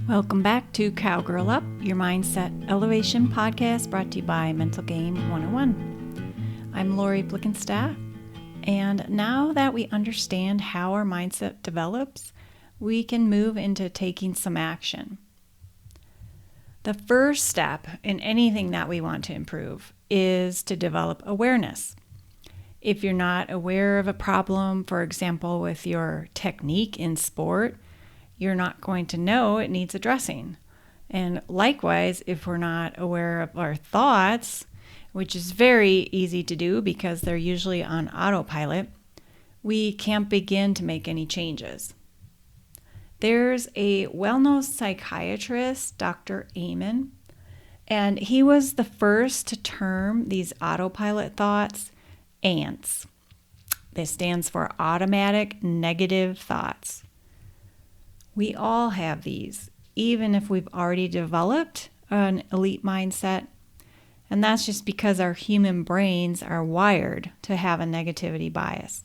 Welcome back to Cowgirl Up, your mindset elevation podcast brought to you by Mental Game 101. I'm Lori Blickenstaff, and now that we understand how our mindset develops, we can move into taking some action. The first step in anything that we want to improve is to develop awareness. If you're not aware of a problem, for example, with your technique in sport, you're not going to know it needs addressing. And likewise, if we're not aware of our thoughts, which is very easy to do because they're usually on autopilot, we can't begin to make any changes. There's a well-known psychiatrist, Dr. Amen, and he was the first to term these autopilot thoughts ANTs. This stands for automatic negative thoughts. We all have these, even if we've already developed an elite mindset. And that's just because our human brains are wired to have a negativity bias.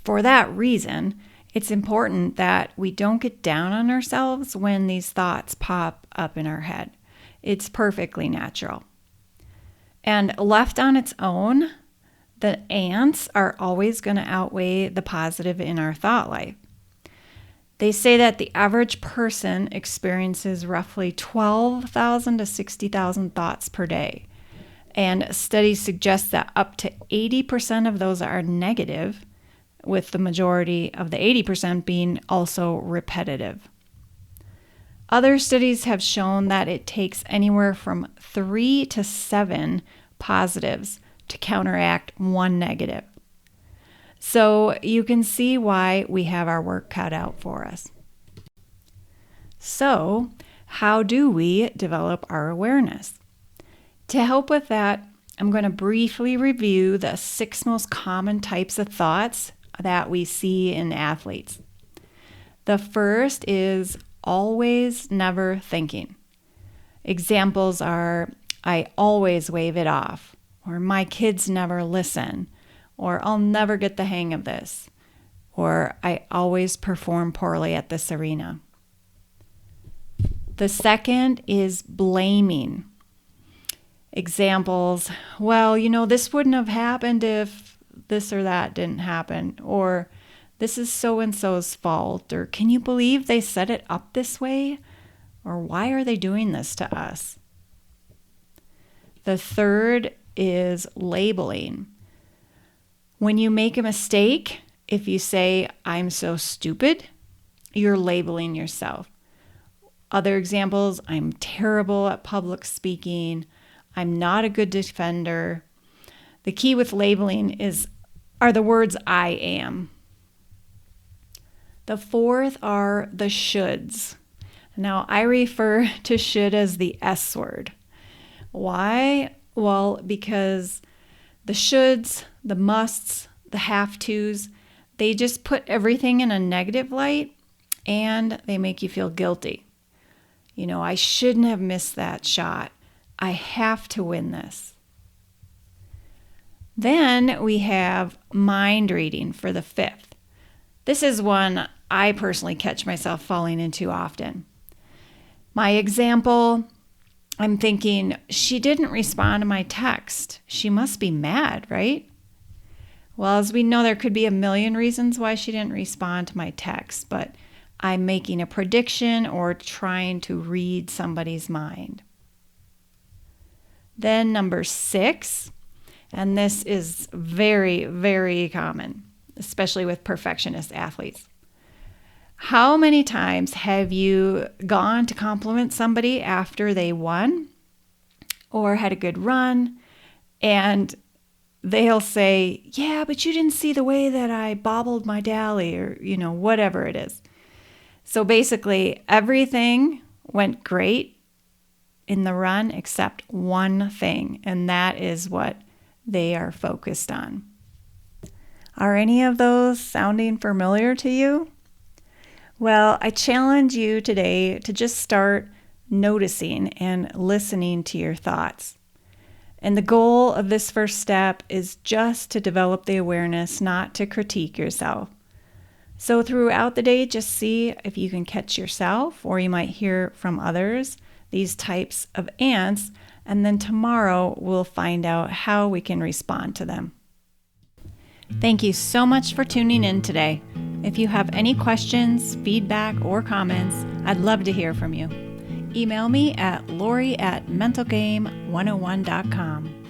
For that reason, it's important that we don't get down on ourselves when these thoughts pop up in our head. It's perfectly natural. And left on its own, the ANTs are always going to outweigh the positive in our thought life. They say that the average person experiences roughly 12,000 to 60,000 thoughts per day. And studies suggest that up to 80% of those are negative, with the majority of the 80% being also repetitive. Other studies have shown that it takes anywhere from 3 to 7 positives to counteract one negative. So you can see why we have our work cut out for us. So, how do we develop our awareness? To help with that, I'm going to briefly review the 6 most common types of thoughts that we see in athletes. The first is always never thinking. Examples are, I always wave it off, or my kids never listen, or I'll never get the hang of this, or I always perform poorly at this arena. The second is blaming. Examples, well, this wouldn't have happened if this or that didn't happen, or this is so-and-so's fault, or can you believe they set it up this way, or why are they doing this to us? The third is labeling. When you make a mistake, if you say, I'm so stupid, you're labeling yourself. Other examples, I'm terrible at public speaking. I'm not a good defender. The key with labeling are the words I am. The fourth are the shoulds. Now, I refer to should as the S word. Why? Well, because the shoulds, the musts, the have-tos, they just put everything in a negative light and they make you feel guilty. I shouldn't have missed that shot. I have to win this. Then we have mind reading for the 5th. This is one I personally catch myself falling into often. My example, I'm thinking, she didn't respond to my text. She must be mad, right? Well, as we know, there could be a million reasons why she didn't respond to my text, but I'm making a prediction or trying to read somebody's mind. Then number 6, and this is very, very common, especially with perfectionist athletes. How many times have you gone to compliment somebody after they won or had a good run, and they'll say, yeah, but you didn't see the way that I bobbled my dally, or, whatever it is. So basically, everything went great in the run except one thing, and that is what they are focused on. Are any of those sounding familiar to you? Well, I challenge you today to just start noticing and listening to your thoughts. And the goal of this first step is just to develop the awareness, not to critique yourself. So throughout the day, just see if you can catch yourself, or you might hear from others, these types of ants, and then tomorrow we'll find out how we can respond to them. Thank you so much for tuning in today. If you have any questions, feedback, or comments, I'd love to hear from you. Email me at lori@mentalgame101.com.